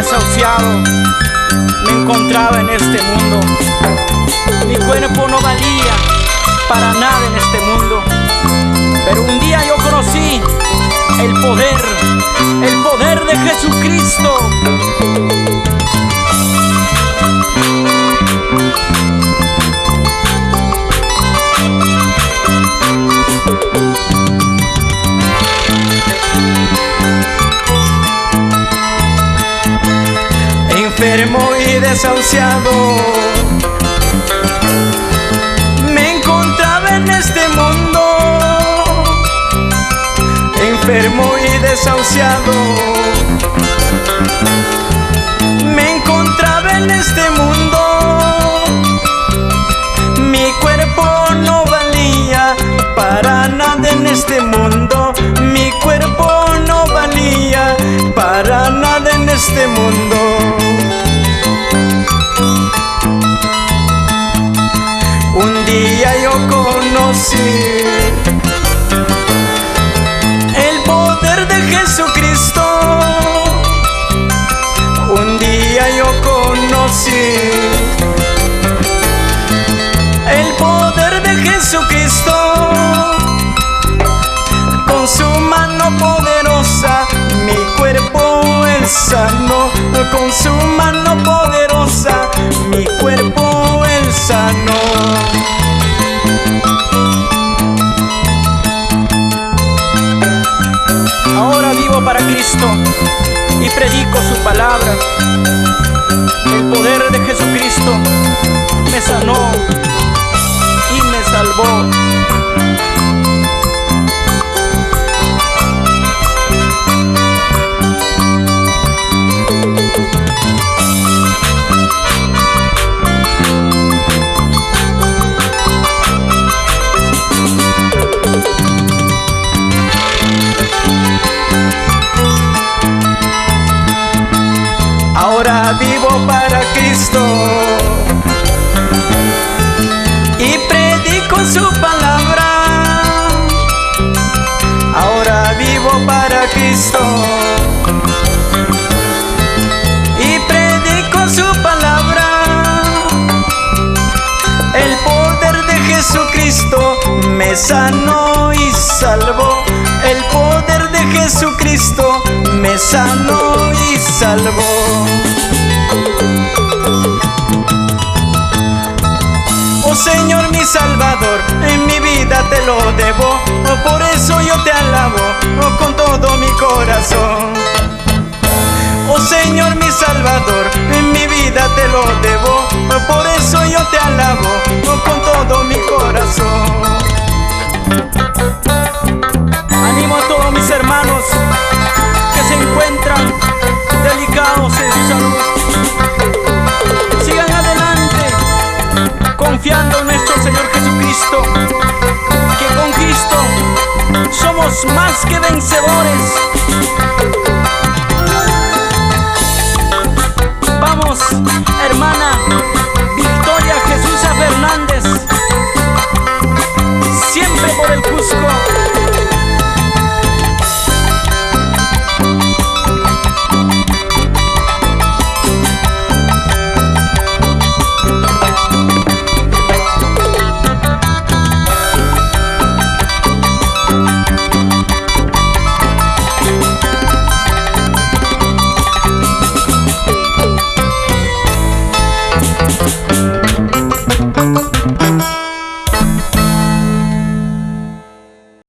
desahuciado me encontraba en este mundo. Mi cuerpo no valía para nada en este mundo. Pero un día yo conocí el poder de Jesucristo. Enfermo y desahuciado me encontraba en este mundo. Enfermo y desahuciado me encontraba en este mundo. Mi cuerpo no valía para nada en este mundo. Mi cuerpo no valía para nada en este mundo. Un día yo conocí el poder de Jesucristo. Un día yo conocí el poder de Jesucristo. Con su mano poderosa mi cuerpo es sano. Con su mano poderosa mi cuerpo es sano. Ahora vivo para Cristo y predico su palabra. El poder de Jesucristo me sanó y me salvó. Ahora vivo para Cristo y predico su palabra. Ahora vivo para Cristo y predico su palabra. El poder de Jesucristo me sanó y salvó. El poder de Jesucristo me sanó y salvó. Oh Señor mi Salvador, en mi vida te lo debo. Por eso yo te alabo con todo mi corazón. Oh Señor mi Salvador, en mi vida te lo debo. Por eso yo te alabo con todo mi corazón. Animo a todos mis hermanos que se encuentran delicados en su salud. Sigan adelante, confiando en nuestro Señor Jesucristo, que con Cristo somos más que vencedores. Vamos, hermana Victoria Jesús Fernández, siempre por el Cusco. Thank you.